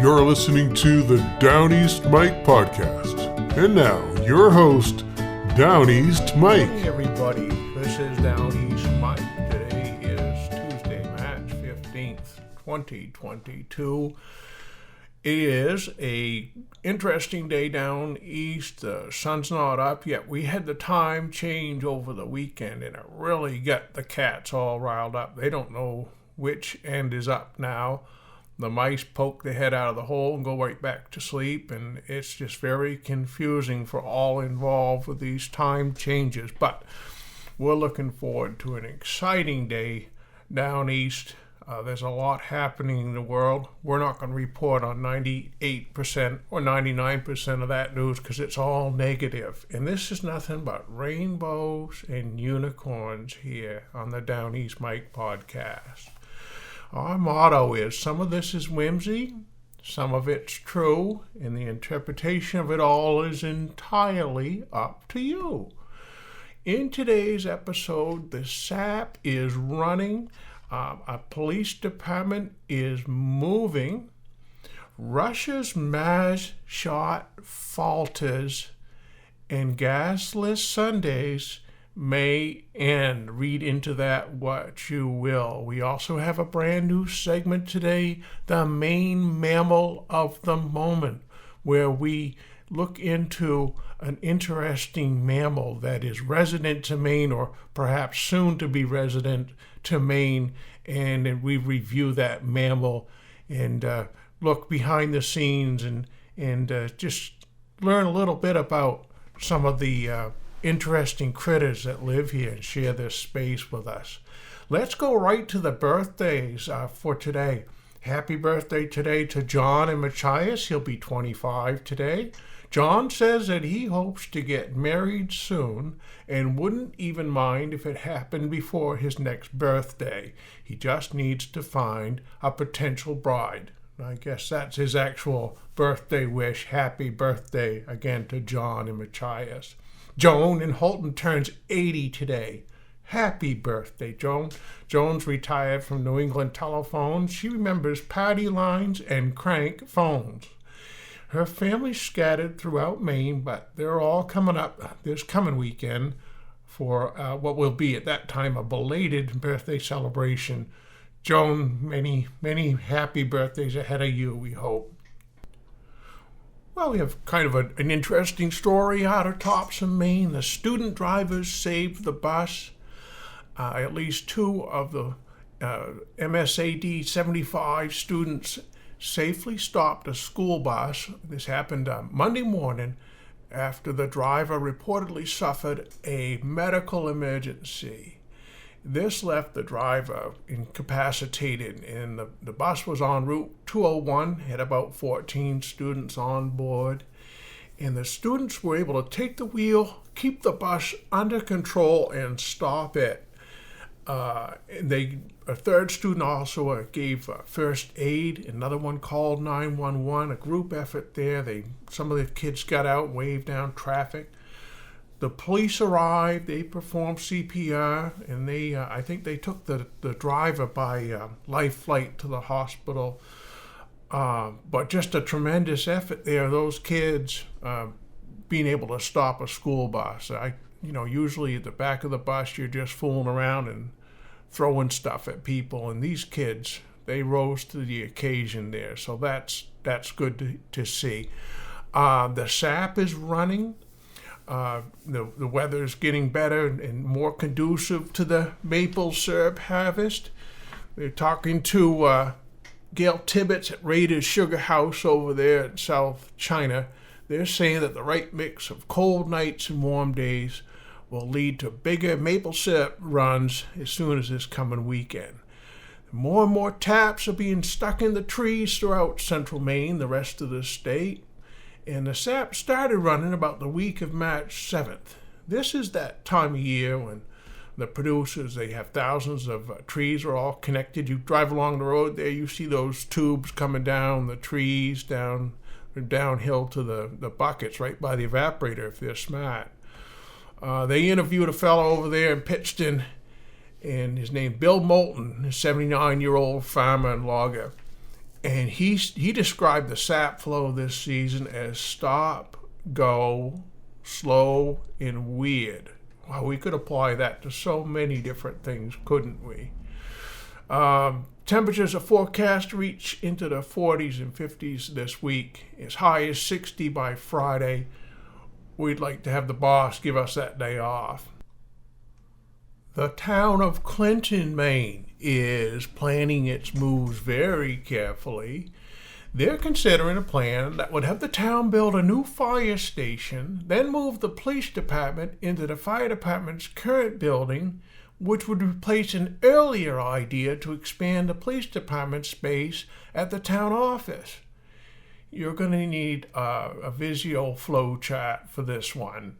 You're listening to the Downeast Mike podcast. And now, your host, Downeast Mike. Hey everybody, this is Downeast Mike. Today is Tuesday, March 15th, 2022. It is a interesting day down east. The sun's not up yet. We had the time change over the weekend, and it really got the cats all riled up. They don't know which end is up now. The mice poke their head out of the hole and go right back to sleep, and it's just very confusing for all involved with these time changes. But we're looking forward to an exciting day down east. There's a lot happening in the world. We're not going to report on 98% or 99% of that news because it's all negative. And this is nothing but rainbows and unicorns here on the Downeast Mike podcast. Our motto is, some of this is whimsy, some of it's true, and the interpretation of it all is entirely up to you. In today's episode, the SAP is running. A police department is moving. Russia's Mars shot Falters, and Gasless Sundays may end. Read into that what you will. We also have a brand new segment today, the Maine Mammal of the Moment, where we look into an interesting mammal that is resident to Maine or perhaps soon to be resident to Maine, and we review that mammal and look behind the scenes and just learn a little bit about some of the interesting critters that live here and share this space with us. Let's go right to the birthdays for today. Happy birthday today to John and Machias. He'll be 25 today. John says that he hopes to get married soon and wouldn't even mind if it happened before his next birthday. He just needs to find a potential bride. I guess that's his actual birthday wish. Happy birthday again to John and Machias. Joan in Holton turns 80 today. Happy birthday, Joan. Joan's retired from New England Telephone. She remembers party lines and crank phones. Her family's scattered throughout Maine, but they're all coming up this coming weekend for what will be at that time a belated birthday celebration. Joan, many, many happy birthdays ahead of you, we hope. Well, we have kind of an interesting story out of Topsom, Maine. The student drivers saved the bus. At least two of the MSAD 75 students safely stopped a school bus. This happened Monday morning after the driver reportedly suffered a medical emergency. This left the driver incapacitated, and the bus was on Route 201, had about 14 students on board, and the students were able to take the wheel, keep the bus under control, and stop it. A third student also gave first aid. Another one called 911, a group effort there. Some of the kids got out and waved down traffic. The police arrived, they performed CPR, and I think they took the driver by life flight to the hospital. But just a tremendous effort there, those kids being able to stop a school bus. Usually at the back of the bus, you're just fooling around and throwing stuff at people, and these kids, they rose to the occasion there. So that's good to see. The SAP is running. The weather's getting better and more conducive to the maple syrup harvest. We're talking to Gail Tibbetts at Raiders Sugar House over there in South China. They're saying that the right mix of cold nights and warm days will lead to bigger maple syrup runs as soon as this coming weekend. More and more taps are being stuck in the trees throughout central Maine, the rest of the state. And the SAP started running about the week of March 7th. This is that time of year when the producers, they have thousands of trees are all connected. You drive along the road there, you see those tubes coming down the trees, downhill to the buckets right by the evaporator if they're smart. They interviewed a fellow over there in Pittston, and his name Bill Moulton, a 79-year-old farmer and logger. And he described the sap flow this season as stop, go, slow, and weird. Well, we could apply that to so many different things, couldn't we? Temperatures are forecast to reach into the 40s and 50s this week, as high as 60 by Friday. We'd like to have the boss give us that day off. The town of Clinton, Maine, is planning its moves very carefully. They're considering a plan that would have the town build a new fire station, then move the police department into the fire department's current building, which would replace an earlier idea to expand the police department space at the town office. You're going to need a visual flow chart for this one.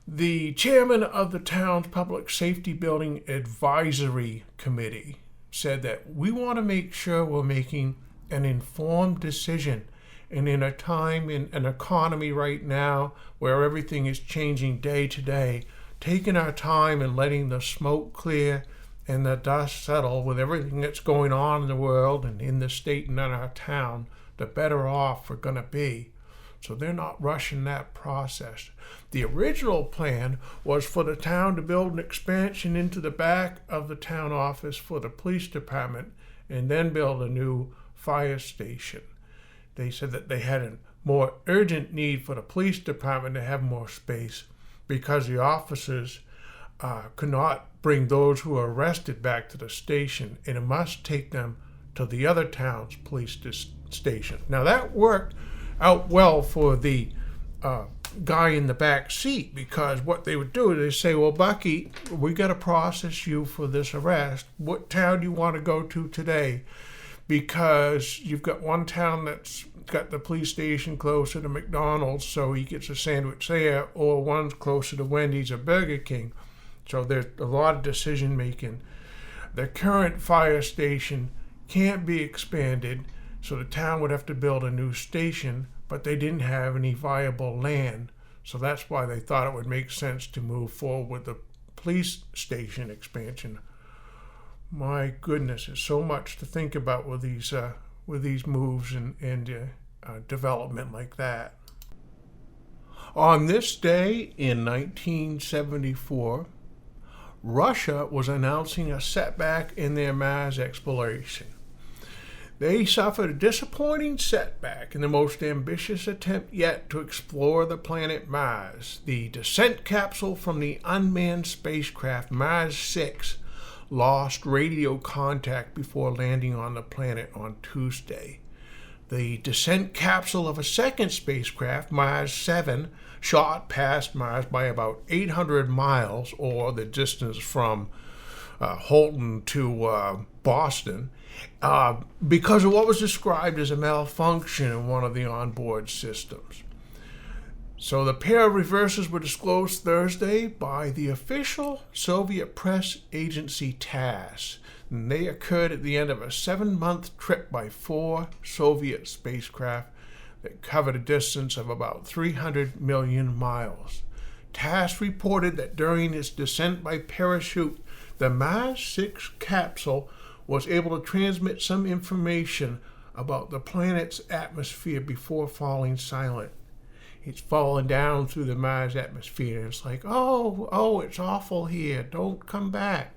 The chairman of the town's Public Safety Building Advisory Committee said that we want to make sure we're making an informed decision. And in a time, in an economy right now where everything is changing day to day, taking our time and letting the smoke clear and the dust settle with everything that's going on in the world and in the state and in our town, the better off we're going to be. So they're not rushing that process. The original plan was for the town to build an expansion into the back of the town office for the police department and then build a new fire station. They said that they had a more urgent need for the police department to have more space because the officers could not bring those who were arrested back to the station, and it must take them to the other town's police station. Now that worked out well for the guy in the back seat, because what they would do is they say, well, Bucky, we got to process you for this arrest. What town do you want to go to today? Because you've got one town that's got the police station closer to McDonald's, so he gets a sandwich there, or one's closer to Wendy's or Burger King. So there's a lot of decision making. The current fire station can't be expanded, so the town would have to build a new station, but they didn't have any viable land. So that's why they thought it would make sense to move forward with the police station expansion. My goodness, there's so much to think about with these moves and development like that. On this day in 1974, Russia was announcing a setback in their Mars exploration. They suffered a disappointing setback in the most ambitious attempt yet to explore the planet Mars. The descent capsule from the unmanned spacecraft Mars 6 lost radio contact before landing on the planet on Tuesday. The descent capsule of a second spacecraft, Mars 7, shot past Mars by about 800 miles, or the distance from Holton to Boston, because of what was described as a malfunction in one of the onboard systems. So the pair of reversers were disclosed Thursday by the official Soviet press agency TASS. And they occurred at the end of a 7-month trip by 4 Soviet spacecraft that covered a distance of about 300 million miles. TASS reported that during its descent by parachute, the Mars 6 capsule was able to transmit some information about the planet's atmosphere before falling silent. It's falling down through the Mars atmosphere, and it's like, oh, it's awful here. Don't come back.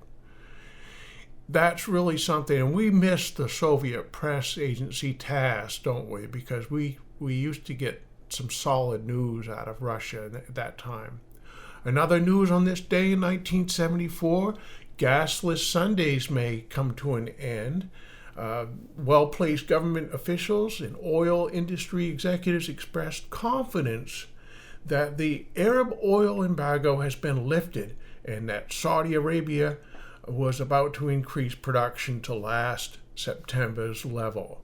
That's really something, and we miss the Soviet press agency TASS, don't we? Because we used to get some solid news out of Russia at that time. Another news on this day in 1974, Gasless Sundays may come to an end. Well-placed government officials and oil industry executives expressed confidence that the Arab oil embargo has been lifted and that Saudi Arabia was about to increase production to last September's level.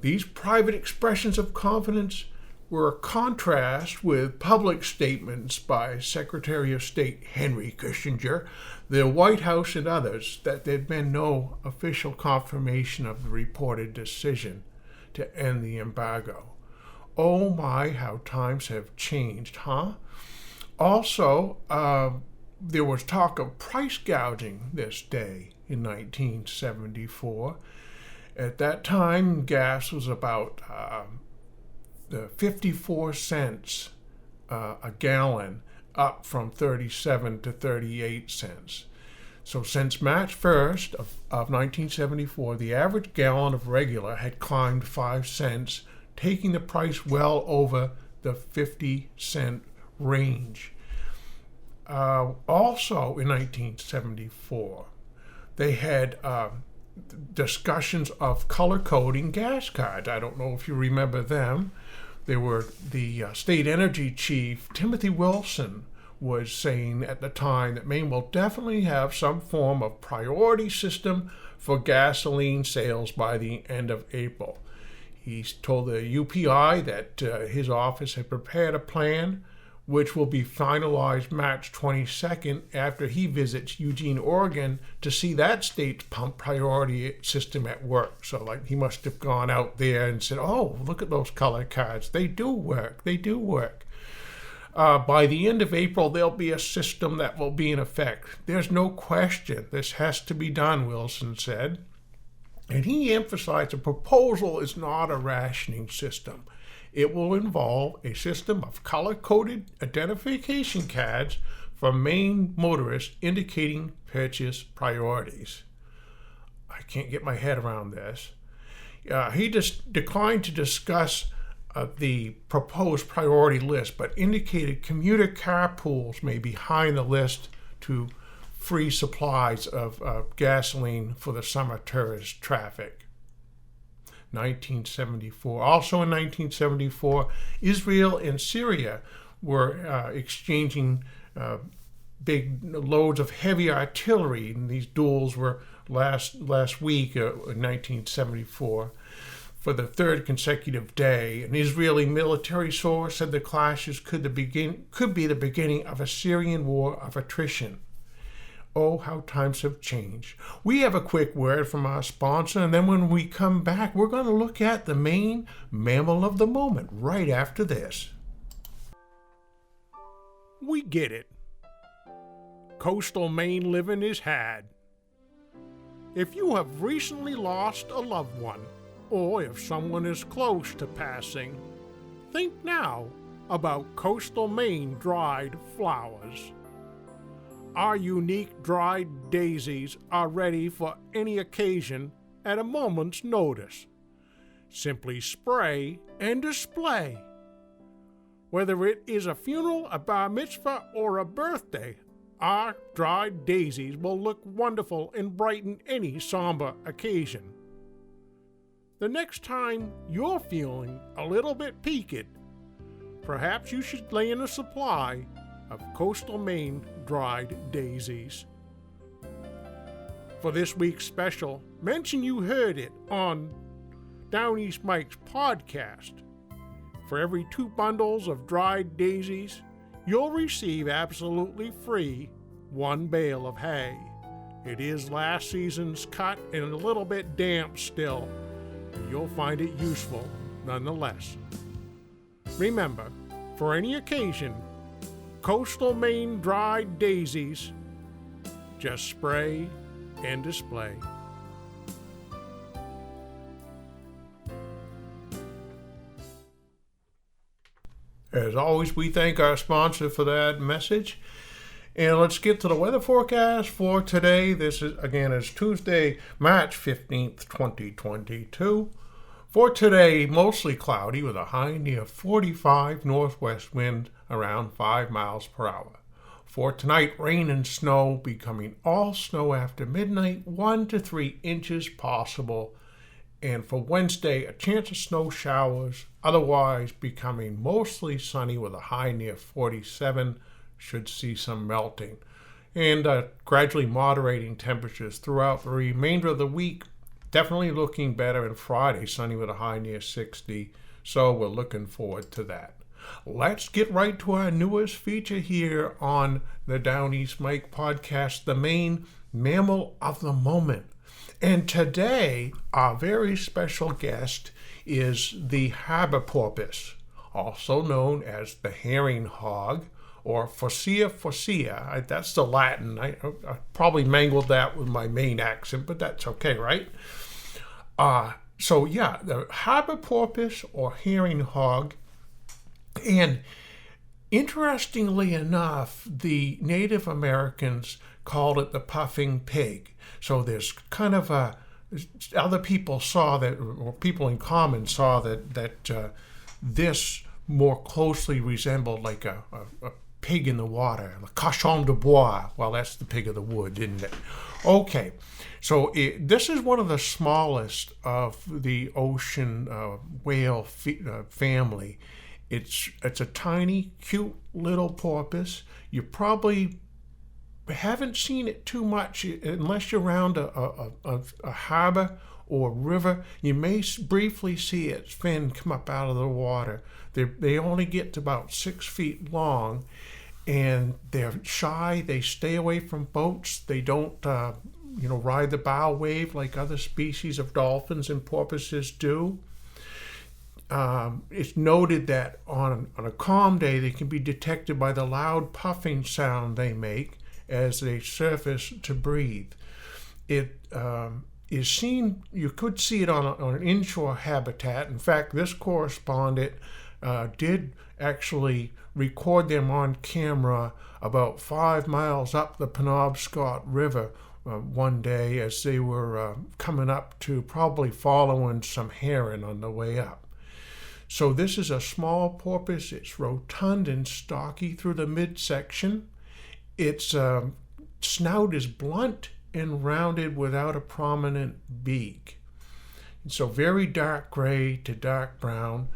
These private expressions of confidence were a contrast with public statements by Secretary of State Henry Kissinger, the White House, and others that there'd been no official confirmation of the reported decision to end the embargo. Oh my, how times have changed, huh? Also, there was talk of price gouging this day in 1974, At that time, gas was about 54 cents a gallon, up from 37 to 38 cents. So since March 1st of 1974, the average gallon of regular had climbed 5 cents, taking the price well over the 50-cent range. Also in 1974, they had discussions of color coding gas cards. I don't know if you remember them. They were the state energy chief, Timothy Wilson, was saying at the time that Maine will definitely have some form of priority system for gasoline sales by the end of April. He told the UPI that his office had prepared a plan which will be finalized March 22nd after he visits Eugene, Oregon to see that state's pump priority system at work. So like he must have gone out there and said, oh, look at those color cards. They do work. They do work. By the end of April, there'll be a system that will be in effect. There's no question this has to be done, Wilson said. And he emphasized the proposal is not a rationing system. It will involve a system of color-coded identification cards for Maine motorists indicating purchase priorities. I can't get my head around this. He just declined to discuss the proposed priority list, but indicated commuter carpools may be high on the list to free supplies of gasoline for the summer tourist traffic. 1974. Also in 1974, Israel and Syria were exchanging big loads of heavy artillery, and these duels were last week in 1974 for the third consecutive day. An Israeli military source said the clashes could be the beginning of a Syrian war of attrition. Oh, how times have changed. We have a quick word from our sponsor, and then when we come back, we're going to look at the Maine mammal of the moment right after this. We get it. Coastal Maine living is had. If you have recently lost a loved one, or if someone is close to passing, think now about Coastal Maine dried flowers. Our unique dried daisies are ready for any occasion at a moment's notice. Simply spray and display. Whether it is a funeral, a bar mitzvah, or a birthday, our dried daisies will look wonderful and brighten any somber occasion. The next time you're feeling a little bit peaked, perhaps you should lay in a supply of Coastal Maine dried daisies. For this week's special, mention you heard it on Downeast Mike's podcast. For every 2 bundles of dried daisies, you'll receive absolutely free 1 bale of hay. It is last season's cut and a little bit damp still, and you'll find it useful nonetheless. Remember, for any occasion, Coastal Maine dried daisies, just spray and display. As always, we thank our sponsor for that message. And let's get to the weather forecast for today. This is Tuesday, March 15th, 2022. For today, mostly cloudy with a high near 45, northwest wind around 5 miles per hour. For tonight, rain and snow, becoming all snow after midnight, 1 to 3 inches possible. And for Wednesday, a chance of snow showers, otherwise becoming mostly sunny with a high near 47, should see some melting. And gradually moderating temperatures throughout the remainder of the week. Definitely looking better, and Friday, sunny with a high near 60, so we're looking forward to that. Let's get right to our newest feature here on the Downeast Mike podcast, the Maine mammal of the moment. And today, our very special guest is the Harbour Porpoise, also known as the Herring Hog, or Phorcea phorcea. That's the Latin. I probably mangled that with my Maine accent, but that's okay, right? So yeah, the Harbour Porpoise or Herring Hog. And interestingly enough, the Native Americans called it the puffing pig. So there's kind of other people saw that, or people in common saw that this more closely resembled like a pig in the water, a cochon de bois. Well, that's the pig of the wood, isn't it? Okay, so this is one of the smallest of the ocean whale family. It's a tiny, cute little porpoise. You probably haven't seen it too much unless you're around a harbor or river. You may briefly see its fin come up out of the water. They only get to about 6 feet long, and they're shy. They stay away from boats. They don't ride the bow wave like other species of dolphins and porpoises do. It's noted that on a calm day, they can be detected by the loud puffing sound they make as they surface to breathe. It is seen, you could see it on an inshore habitat. In fact, this correspondent did actually record them on camera about 5 miles up the Penobscot River one day as they were coming up to probably following some herring on the way up. So this is a small porpoise. It's rotund and stocky through the midsection. Its snout is blunt and rounded without a prominent beak. So very dark gray to dark brown,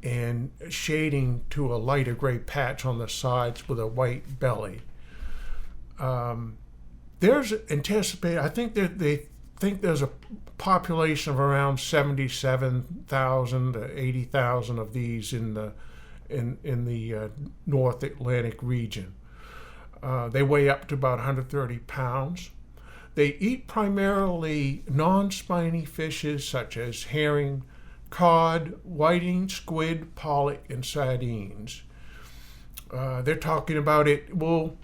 and shading to a lighter gray patch on the sides with a white belly. There's anticipated, I think that they think there's a population of around 77,000 to 80,000 of these in the North Atlantic region. They weigh up to about 130 pounds. They eat primarily non-spiny fishes such as herring, cod, whiting, squid, pollock, and sardines. They're talking about it will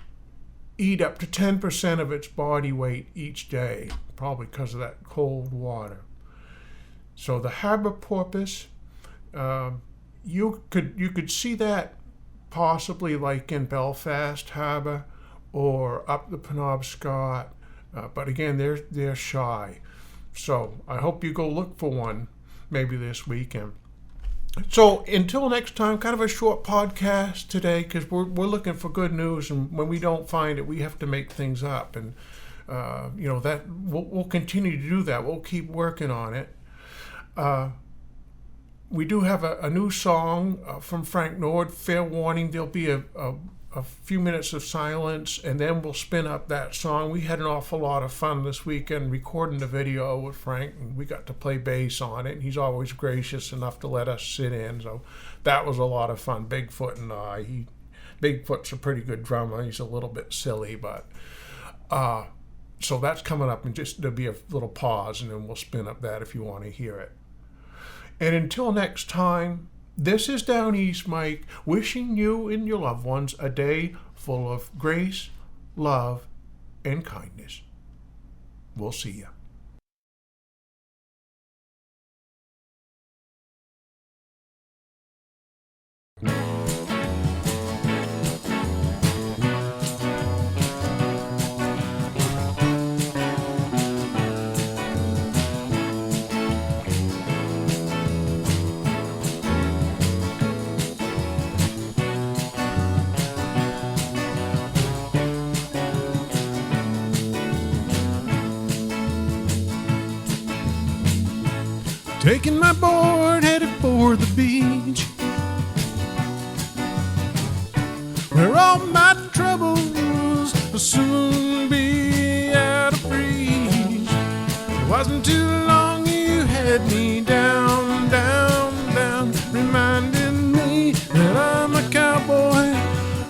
eat up to 10% of its body weight each day, probably because of that cold water. So the Harbour Porpoise, you could see that possibly like in Belfast Harbour or up the Penobscot, but again, they're shy. So I hope you go look for one maybe this weekend. So until next time, kind of a short podcast today because we're looking for good news, and when we don't find it, we have to make things up, and that we'll continue to do that. We'll keep working on it. We do have a new song from Frank Nord. Fair warning, there'll be a few minutes of silence, and then we'll spin up that song. We had an awful lot of fun this weekend recording the video with Frank, and we got to play bass on it, and he's always gracious enough to let us sit in, so that was a lot of fun. Bigfoot and I. Bigfoot's a pretty good drummer. He's a little bit silly, but so that's coming up, and just there'll be a little pause, and then we'll spin up that if you want to hear it. And until next time, this is Downeast Mike, wishing you and your loved ones a day full of grace, love, and kindness. We'll see you. Taking my board, headed for the beach, where all my troubles will soon be out of reach. It wasn't too long you had me down, down, down, reminding me that I'm a cowboy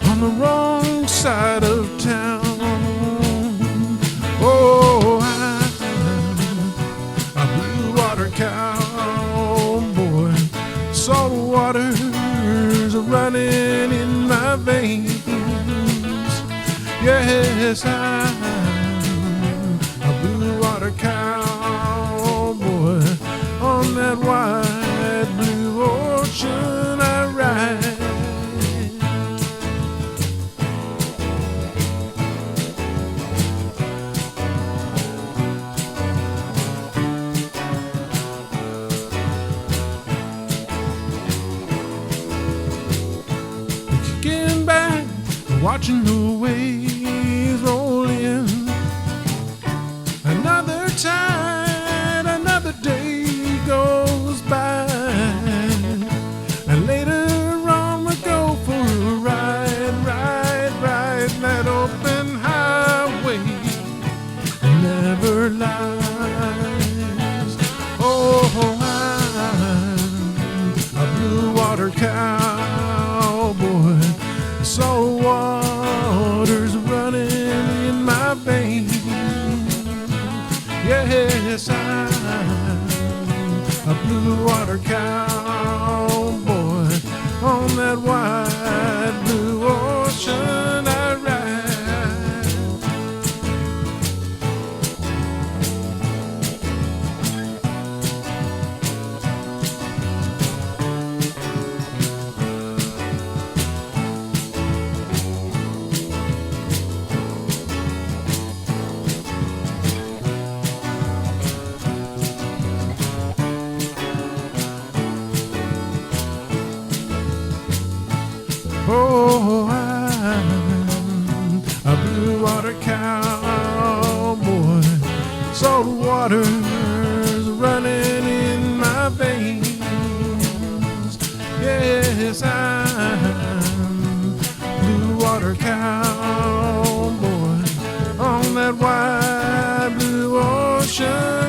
on the wrong side of town. Oh, I'm a blue water cowboy. Salt waters are running in my veins. Yes, I'm a blue water cowboy. watching the waves roll in. Another tide, another day goes by, and later on we'll go for a ride that open highway never lies. Oh, I'm a blue water cowboy, salt water's running in my veins. Yes, I'm a blue water cowboy, on that wide blue ocean I ride. Oh, I'm a blue water cowboy, salt water's running in my veins. Yes, I'm blue water cowboy, on that wide blue ocean.